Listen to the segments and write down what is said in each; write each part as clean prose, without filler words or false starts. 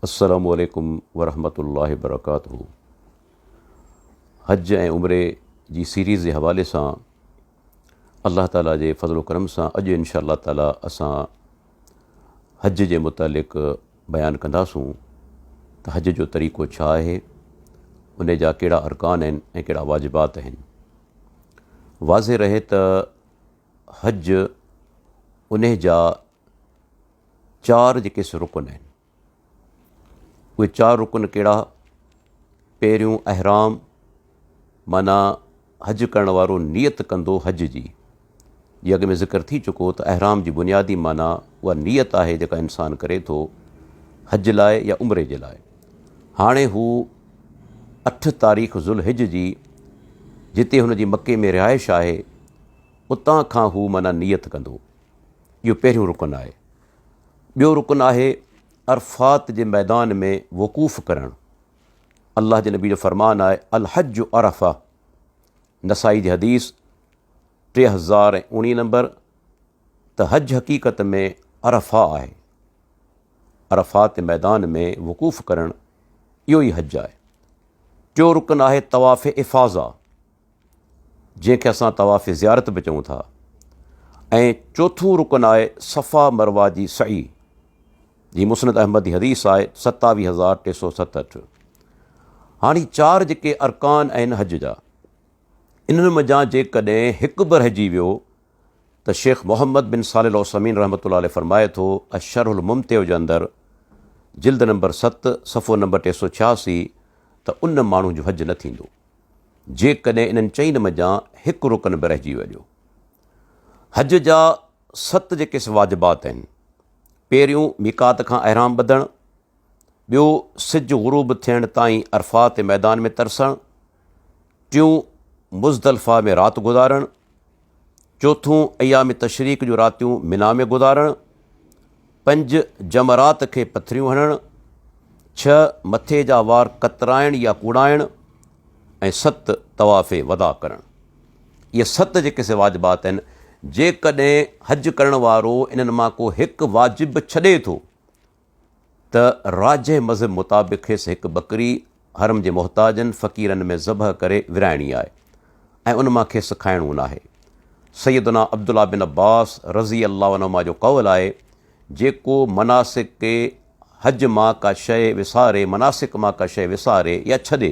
अस्सलामु अलैकुम वरहमतुल्लाहि वबरकातुहू। हज ऐं उम्रे जी सीरीज़ जे हवाले सां अल्लाह ताला जे फज़ल करम सां अॼु इंशा अल्लाह ताला असां हज जे मुतालिक़ बयानु कंदासूं त हज जो तरीक़ो छा आहे, उन जा कहिड़ा अरकान आहिनि ऐं कहिड़ा वाजिबात आहिनि। वाज़े रहे त हज उन जा 4 जेके रुकन आहिनि, उहे 4 रुकन कहिड़ा। पहिरियों अहराम, माना हज करण वारो नियत कंदो हज जी। जीअं अॻ में ज़िक्र थी चुको त अहराम जी बुनियादी माना उहा नियत आहे जेका इंसानु करे थो हज लाइ या उम्रे जे लाइ। हाणे हू 8 तारीख़ ज़ुल्हिज जी, जिते हुन जी मके में रिहाइश आहे, उतां खां हू माना नियत कंदो। इहो पहिरियों रुकन आहे। ॿियो रुकन आहे अरफ़ात जे मैदान में वक़ूफ़ करणु। अल्लाह जे नबी जो फ़रमान आहे अल हज अरफ़ा, नसाई जी हदीस 3019 नंबर, त हज हक़ीक़त में अरफ़ा आहे। अरफ़ात जे मैदान में वक़ूफ़ करणु, इहो ई हज आहे। टियों रुकन आहे तवाफ़ इफ़ाज़ा, जंहिंखे असां तवाफ़ ज़ियारत बि चऊं था। ऐं चोथों रुकन आहे सफ़ा मरवा जी सई, जी मुस्नद अहमद जी हदीस आहे 27,367। हाणे 4 जेके अरकान आहिनि हज जा, इन्हनि मञा जेकॾहिं हिकु बि रहिजी वियो त शेख मोहम्मद बिन सालिह अल उसैमीन रहमतुल्लाह अलैह फरमाए थो अशरहुल मुमतिअ जे अंदरि जिल्द नंबर 7 सफ़ो नंबर 386 त उन माण्हू जो हज न थींदो जेकॾहिं इन्हनि चइनि मञा हिकु रुकन बि रहिजी वञो। हज जा 7 जेके वाजिबात आहिनि। पहिरियों मिकात खां अहराम ॿधणु, ॿियो सिज ग़ुरूब थियण ताईं अरफ़ात जे मैदान में तरसणु, टियों मुज़दलिफ़ा में राति गुज़ारणु, चोथों अयाम तशरीक़ जूं रातियूं मिना में गुज़ारणु, 5 जमरात खे पथरियूं हणणु, 6 मथे जा वार कतराइणु या कूड़ाइणु, ऐं 7 तवाफ़ वदा करणु। इहे 7 जेके वाजिबात आहिनि। जेकॾहिं हज करण वारो इन्हनि मां को हिकु वाजिबु छॾे थो त राजे मज़हब मुताबिक़ खेसि हिकु बकरी हरम जे मुहताजनि फ़क़ीरनि में ज़बह करे विराइणी आहे ऐं उन मां खेसि खाइणो न आहे। सैयदना अब्दुल्ला बिन अब्बास रज़ी अल्लाह अन्हुमा जो क़ौल आहे, जेको मनासिक के हज मां का शइ विसारे, मनासिक मां का शइ विसारे या छॾे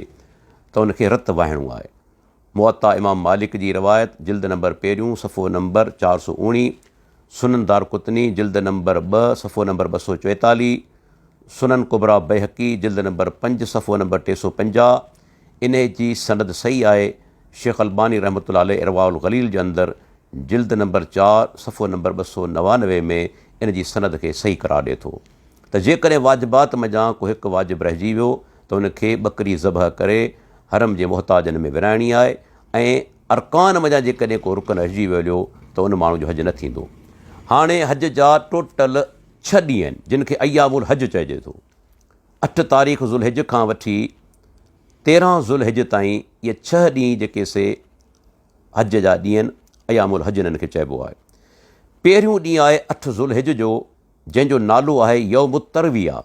त उनखे रत वाहिणो आहे। मुअत्ता इमाम मालिक जी रिवायत जिल्द नंबर 1 सफ़ो नंबर 419, सुनन दारकुतनी जिल्द नंबर 2 सफ़ो नंबर 244, सुनन कुबरा बैहकी जिल्द नंबर 5 सफ़ो नंबर 350। इन जी सनद सही आहे। शेख अलबानी रहमतुल्लाह अलैह इरवाउल गलील जे अंदरि जिल्द नंबर 4 सफ़ो नंबर 299 में इन जी सनद खे सही करार ॾिए थो त जेकॾहिं वाजिबात मञा को हिकु वाजिबु रहिजी वियो त उनखे बकरी ज़बह करे हरम जे मुहताजनि में विराइणी आहे। ऐं अरकान मञा जेकॾहिं को रुकन रहिजी वियो त उन माण्हू जो हज न थींदो। हाणे हज जा टोटल 6 ॾींहं आहिनि, जिन खे अयामुल हज चइजे थो। 8 तारीख़ ज़ुल्हिज खां वठी 13 ज़ुल्हिज ताईं इहे 6 ॾींहं जेके से हज जा ॾींहं आहिनि, अयामुल हज इन्हनि खे चइबो आहे। पहिरियों ॾींहुं आहे 8 ज़ुल्हिज जो, जंहिंजो नालो आहे यौम तरविया।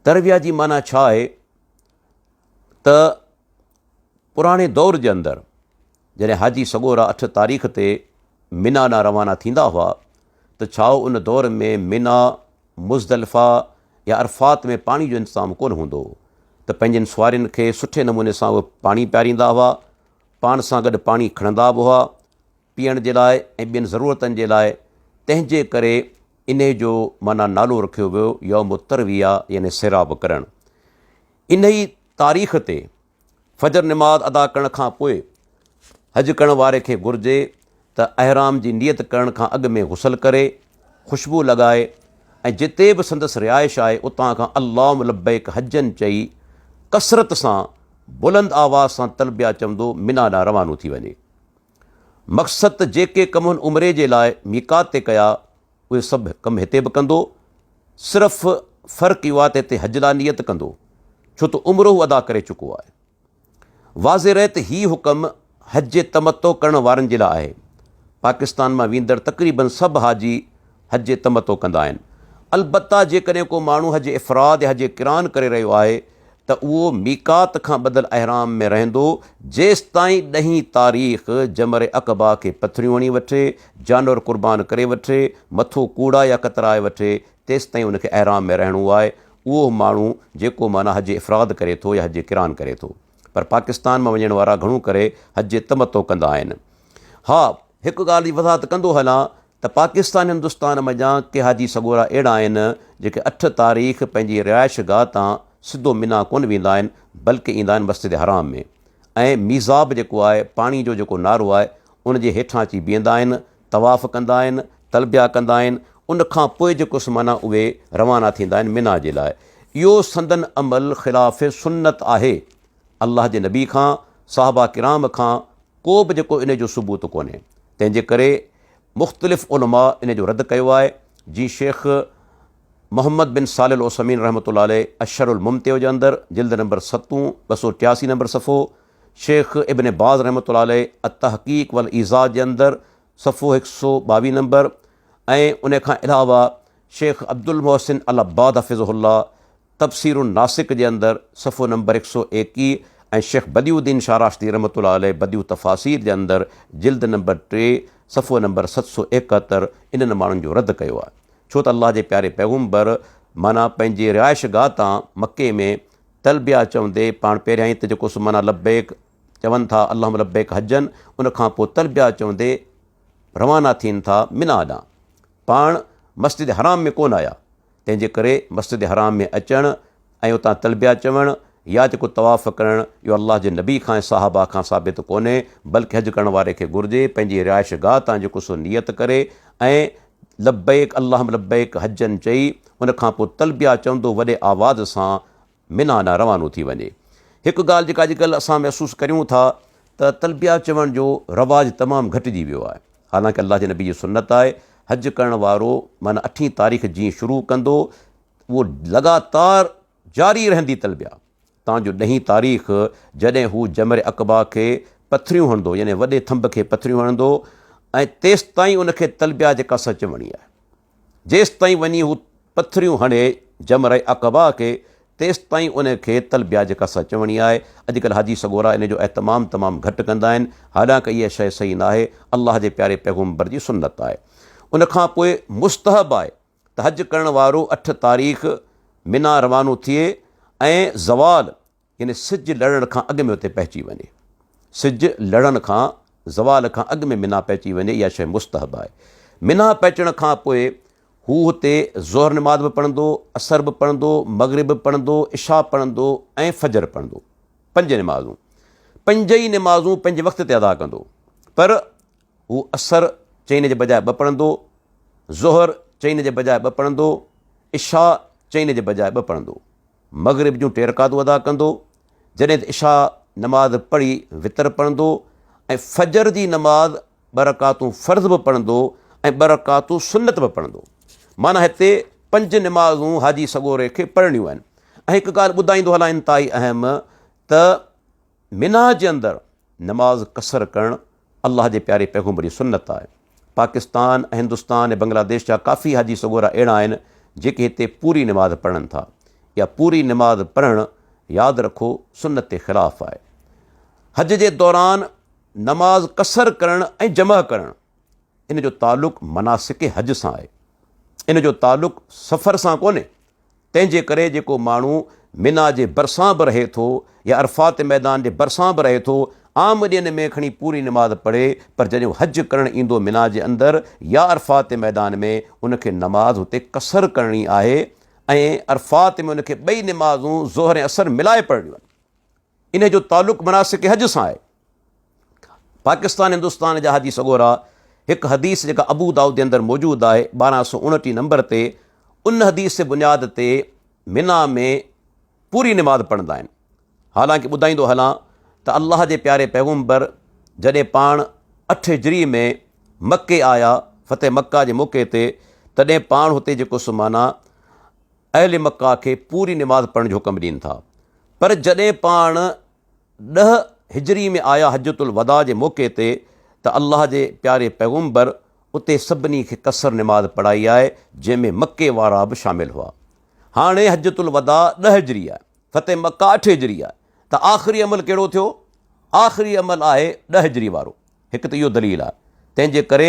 तरविया जी माना छा आहे त पुराणे दौर जे अंदरि जॾहिं हाजी सॻोरा 8 तारीख़ ते मिना ॾांहुं रवाना थींदा हुआ त छा उन दौर में मिना, मुज़दलिफ़ा या अरफ़ात में पाणी जो इंतज़ाम कोन हूंदो हो त पंहिंजनि सुवारियुनि खे सुठे नमूने सां उहे पाणी पियारींदा हुआ, पाण सां गॾु पाणी खणंदा बि हुआ पीअण जे लाइ ऐं ॿियनि ज़रूरतनि जे लाइ। तंहिंजे करे इन जो माना नालो रखियो वियो यौम तरविया, यानी सैराब करणु। इन ई तारीख़ ते फजर निमाज़ अदा करण खां पोइ हज करण वारे खे घुरिजे त अहराम जी नियत करण खां अॻु में गुसल करे, ख़ुशबू लॻाए ऐं जिते बि संदसि रिहाइश आहे उतां खां अल्लाहुम लब्बैक हजन चई कसरत सां बुलंद आवाज़ सां तलबिया चवंदो मिना ॾांहुं रवानो थी वञे। मक़सदु जेके कम उमिरे जे लाइ मिकात ते कया उहे सभु कम हिते बि कंदो। सिर्फ़ु फ़र्क़ु इहो आहे त हिते हज लाइ नियत कंदो, छो त उमिरो हू अदा करे चुको आहे। वाज़े रहे त हीउ हुकम हज तमतो करण वारनि जे लाइ आहे। पाकिस्तान मां वेंदड़ तक़रीबन सभु हाजी हज तमतो कंदा आहिनि। अलबत्ता जेकॾहिं को माण्हू हज इफ़राद या हज किरान करे रहियो आहे त उहो मीकात खां बदल अहराम में रहंदो जेसिताईं 10 तारीख़ जमर अक़बा खे पथरियूं हणी वठे, जानवर क़ुर्बान करे वठे, मथो कूड़ा या कतराए वठे, तेसिताईं उनखे अहराम में रहणो आहे। उहो माण्हू जेको माना हज इफ़राद करे थो या हज किरान करे थो। पर पाकिस्तान मां वञण वारा घणो करे हज तमतो कंदा आहिनि। हा, हिकु ॻाल्हि जी वज़ाहत कंदो हलां त पाकिस्तान हिंदुस्तान मञा के हाजी सॻोरा अहिड़ा आहिनि जेके 8 तारीख़ पंहिंजी रिहाइश गाह तां सिधो मिना कोन वेंदा आहिनि, बल्कि ईंदा आहिनि मस्जिद हराम में, ऐं मीज़ाब जेको आहे पाणी जो जेको नारो आहे उनजे हेठां अची बीहंदा आहिनि, तवाफ़ कंदा आहिनि, तलबिया कंदा आहिनि। उनखां पोइ जेको माना उहे रवाना थींदा आहिनि मिना जे लाइ। इहो संदन अमल ख़िलाफ़ सुन्नत आहे। अल्लाह जे नबी खां, साहबा किराम खां को बि जेको इन जो सबूत कोन्हे। तंहिंजे करे मुख़्तलिफ़ उलमा इन जो रद्द कयो आहे। जीअं शेख मोहम्मद बिन सालिल उसमीन रहमतुल्लाह अलैह अशरुल मुमतिअ जे अंदरि जिल्द नंबर 7 283 नंबर सफ़ो, शेख इब्न बाज़ रहमतुल्लाह अलैह अत-तहक़ीक़ वल ईज़ाद जे अंदरि सफ़ो 122 नंबर, ऐं उन खां अलावा शेख अब्दुल मोहसिन अल अब्बाद हफ़िज़हुल्लाह तफ़सीरुन नासिक जे अंदरि सफ़ो नंबर 121, ऐं शेख बदियुद्दीन शाहराश्ती रहमतुल्लाह अलैह बदियु तफ़ासीर जे अंदरि जिल्द नंबर 3 सफ़ो नंबर 771 इन्हनि माण्हुनि जो रद्द कयो आहे। छो त अल्लाह जे प्यारे पैगम्बर माना पंहिंजे रिहाइश गाह तां मके में तलबिया चवंदे पाण पहिरियां ई त जेको माना लब्बैक चवनि था अल्लाहुम्मा लब्बैक हजन, उनखां पोइ तलबिया चवंदे रवाना थियनि था मिना ॾांहुं। पाण मस्जिद हराम में कोन आया, तंहिंजे करे मस्जिद हराम में अचणु ऐं उतां तलबिया चवणु या जेको तवाफ़ करणु इहो अल्लाह जे नबी खां ऐं साहबा खां साबित कोन्हे, बल्कि हज करण वारे खे घुरिजे पंहिंजी रिहाइश गाह तां जेको सो नियत करे ऐं लब्बैक अल्लाहुम्मा लब्बैक हजन चई उनखां पोइ तलबिया चवंदो वॾे आवाज़ सां मिना ॾांहुं रवानो थी वञे। हिकु ॻाल्हि जेका अॼुकल्ह असां महसूसु करियूं था त तलबिया चवण जो रवाजु तमामु घटिजी वियो आहे। हालांकि अल्लाह जे नबी जी सुन्नत आहे हज करण वारो माना 8 तारीख़ जीअं शुरू कंदो उहो लगातार जारी रहंदी तलबिया, तव्हांजो 10 तारीख़ जॾहिं हू जमर अक़बा खे पथरियूं हणंदो यानी वॾे थंब खे पथरियूं हणंदो ऐं तेसिताईं उनखे तलबिया जेका सच वणी आहे, जेसिताईं वञी हू पथरियूं हणे जमर अक़बा खे तेसिताईं उनखे तलबिया जेका सच वणी आहे। अॼुकल्ह हाजी सॻोरा इन जो एहतमाम तमामु घटि कंदा आहिनि, हालांकि इहा शइ सही न आहे, अल्लाह जे प्यारे पैगम्बर जी सुन्नत आहे। उनखां पोइ मुस्तहब आहे त हज करण वारो 8 तारीख़ मिना रवानो थिए ऐं ज़वाल यानी सिज लड़ण खां अॻु में उते पहुची वञे, सिज लड़ण खां ज़वाल खां अॻु में मिना पहुची वञे, इहा शइ मुस्तहब आहे। मिना पहुचण खां पोइ हू हुते ज़ोहर नमाज़ बि पढ़ंदो, असर बि पढ़ंदो, मग़रिब बि पढ़ंदो, इशा पढ़ंदो ऐं फजर पढ़ंदो। 5 नमाज़ूं, 5 ई नमाज़ूं पंहिंजे वक़्त ते अदा कंदो। पर हू असर चईं जे बजाए 2 पढ़ंदो, ज़ोहर चईं जे बजाए 2 पढ़ंदो, इशा चईं जे बजाए 2 पढ़ंदो, मग़रिब जूं 3 रकातूं अदा कंदो, जॾहिं त इशा नमाज़ पढ़ी वितर पढ़ंदो ऐं फजर जी नमाज़ 2 रकातूं फ़र्ज़ बि पढ़ंदो ऐं 2 रकातूं सुन्नत बि पढ़ंदो। माना हिते 5 नमाज़ूं हाजी सॻोरे खे पढ़णियूं आहिनि। ऐं हिकु ॻाल्हि ॿुधाईंदो हलां इंतिहाई अहम त मिना जे अंदरि नमाज़ कसर करणु अल्लाह जे प्यारे पैगम्बर जी सुन्नत आहे। पाकिस्तान ऐं हिंदुस्तान ऐं बांग्लादेश जा काफ़ी हाजी सॻोरा अहिड़ा आहिनि जेके हिते पूरी नमाज़ पढ़नि था। या पूरी नमाज़ पढ़णु यादि रखो सुन्नत जे ख़िलाफ़ु आहे। हज जे दौरान नमाज़ कसर करणु ऐं जमा करणु इन जो तालुक़ु मनासिक हज सां आहे, इन जो तालुक़ु सफ़र सां कोन्हे। तंहिंजे करे जेको माण्हू मिना जे भरिसां बि रहे थो या अरफ़ात मैदान जे भरिसां बि रहे थो, आम ॾींहंनि में खणी पूरी नमाज़ पढ़े, पर जॾहिं हज करणु ईंदो मिना जे अंदरि या अरफ़ात मैदान में उनखे नमाज़ हुते कसर करणी आहे ऐं अरफ़ात में उनखे 2 नमाज़ूं ज़ोहर ऐं असर मिलाए पढ़णियूं आहिनि। इन जो तालुक़ु मनासिक हज सां आहे। पाकिस्तान हिंदुस्तान जा हाजी सॻोरा हिकु हदीस जेका अबू दाऊद जे अंदरि मौजूदु आहे 1229 नंबर ते, उन हदीस जे बुनियाद ते मिना में पूरी नमाज़ पढ़ंदा आहिनि। हालांकि ॿुधाईंदो हलां त अल्लाह जे प्यारे पैगम्बर जॾहिं पाण 8 हिजरी में मके आया फ़तेह मक्का जे मौक़े ते, तॾहिं पाण हुते जेको सुमाना अहले मक्का खे पूरी नमाज़ पढ़ण जो हुकुम ॾियनि था। पर जॾहिं पाण 10 हिजरी में आया हजतुल वदा जे मौक़े ते, त अल्लाह जे प्यारे पैगम्बर उते सभिनी खे कसर निमाज़ पढ़ाई आहे, जंहिंमें मके वारा बि शामिलु हुआ। हाणे हजतुल वदा 10 हिजरी आहे, फ़तेह मक्का 8 हिजरी आहे, त आख़िरी अमल कहिड़ो थियो? आख़िरी अमल आहे 10 हिजरी वारो। हिकु त इहो दलील आहे, तंहिंजे करे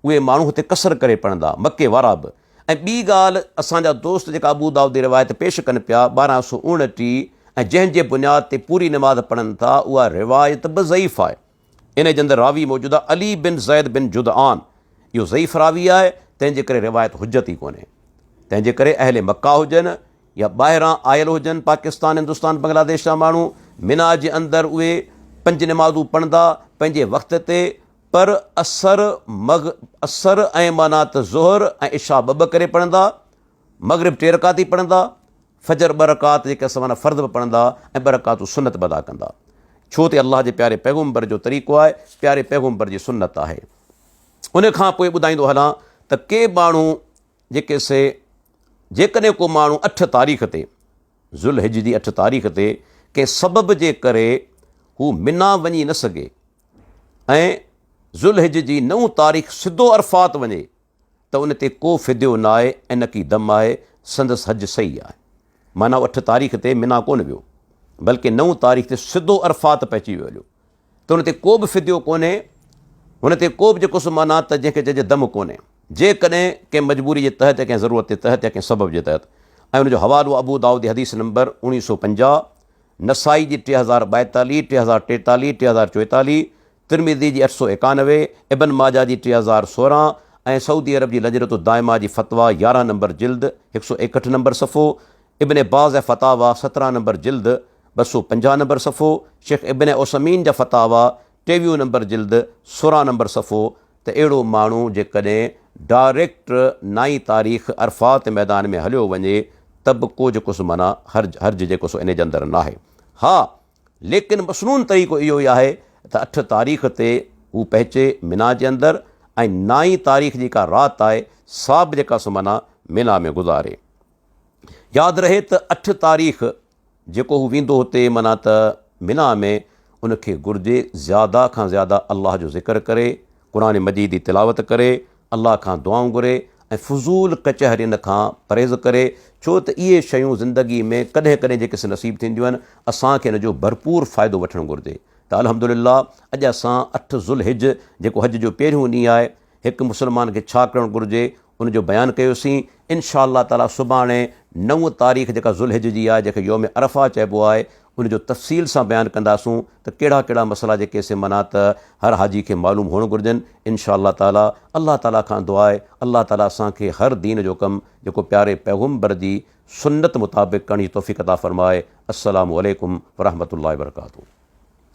उहे माण्हू हुते कसर करे पढ़ंदा, मके वारा बि। ऐं ॿी ॻाल्हि, असांजा दोस्त जेका अबू दाऊद जी रिवायत पेश कनि पिया 1229, ऐं जंहिंजे बुनियाद ते पूरी नमाज़ पढ़नि था, उहा रिवायत बि ज़ईफ़ आहे। इन जे अंदरि रावी मौजूदु आहे अली बिन ज़ैद बिन जुदआन, इहो ज़ईफ़ रावी आहे, तंहिंजे करे रिवायत हुजत ई कोन्हे। तंहिंजे करे अहले मक्का हुजनि या ॿाहिरां आयल हुजनि, पाकिस्तान, हिंदुस्तान, बांग्लादेश जा माण्हू, मिना जे अंदरि उहे 5 नमाज़ूं पढ़ंदा पंहिंजे वक़्त ते, पर असर ऐं माना त ज़ुहर ऐं इशा ॿ करे पढ़ंदा, मग़रिब 3 रकात ई पढ़ंदा, फजर 2 रकात जेके असां माना फ़र्ज़ बि पढ़ंदा, ऐं 2 रकातूं सुनत बि अदा कंदा। छो त अलाह जे प्यारे पैगम्बर जो तरीक़ो आहे, प्यारे पैगम्बर जी सुन्नत आहे। उन खां पोइ ॿुधाईंदो हलां त के माण्हू जेके से जेकॾहिं को माण्हू 8 तारीख़ ते, ज़ुल्हिज जी 8 तारीख़ ते कंहिं सबब जे करे हू मिना वञी न सघे ऐं ज़ुल्हिज जी 9 तारीख़ सिधो अरफ़ात वञे, त उन ते को फ़िदियो न आहे ऐं न की दम आहे, संदसि हज सही आहे। माना 8 तारीख़ ते मिना कोन वियो, बल्कि 9 तारीख़ ते सिधो अरफ़ात पहुची वियो हलियो, त उन ते को बि फ़िदियो कोन्हे, हुन ते को बि जेको सो माना त जंहिंखे चइजे दम कोन्हे, जेकॾहिं कंहिं मजबूरी जे तहत या कंहिं ज़रूरत जे तहत या कंहिं सबब जे तहत। ऐं उनजो हवालो अबू दाऊद हदीस नंबर 1950, नसाई जी 3042, 3043, 3044, तिरमिज़ी जी 891, इब्न माजा जी 3016, ऐं सऊदी अरब जी लजरत दाइमा जी फ़तवा 11 नंबर जिल्द 161 नंबर सफ़ो, इब्न बाज़ ऐं फ़तावा 17 नंबर जिल्द 250 नंबर सफ़ो, शेख इब्न उसमीन जा फ़तावा 23 नंबर जिल्द 16 नंबर सफ़ो, त अहिड़ो माण्हू जेकॾहिं डायरेक्ट 9 तारीख़ अरफ़ात मैदान में हलियो वञे, त बि को जेको सो माना हर्ज जेको सो इन जे अंदरि न आहे। हा, लेकिन मसनून तरीक़ो इहो ई आहे त 8 तारीख़ ते हू पहुचे मिना जे अंदरि, ऐं 9 तारीख़ जेका राति आहे सा बि जेका सो माना मिना में गुज़ारे। यादि रहे त 8 तारीख़ जेको हू वेंदो हुते माना त मिना में, उनखे घुरिजे ज़्यादा खां ज़्यादा अलाह जो ज़िक्र करे, क़ुरान मजीद जी तिलावत करे, अलाह खां दुआऊं घुरे, ऐं फ़ुज़ूल कचहरियुनि खां परहेज़ करे। छो त इहे शयूं ज़िंदगी में कॾहिं कॾहिं जेके नसीब थींदियूं आहिनि, असांखे इन जो भरपूर फ़ाइदो वठणु घुरिजे। त अल्हम्दुलिल्लाह अॼु असां 8 ज़ुल्हिज जेको हज जो पहिरियों ॾींहुं आहे, हिकु मुस्लमान खे छा करणु घुरिजे उनजो बयानु कयोसीं। इंशा अल्लाह ताला सुभाणे 9 तारीख़ जेका ज़ुल्हिज जी आहे, जंहिंखे यौम अरफ़ा चइबो आहे, उनजो तफ़सील सां बयानु कंदासूं त कहिड़ा कहिड़ा मसइला जेके से माना त हर हाजी खे मालूम हुअणु घुरिजनि। इंशा अल्लाह ताला अल्लाह ताला खां दुआ आहे अल्लाह ताला असांखे हर दीन जो कमु जेको प्यारे पैगम्बर जी सुन्नत मुताबिक़ करण जी तौफ़ीक़ अता फ़रमाए। अस्सलामु अलैकुम वरहमतुल्लाहि वबरकातुहू।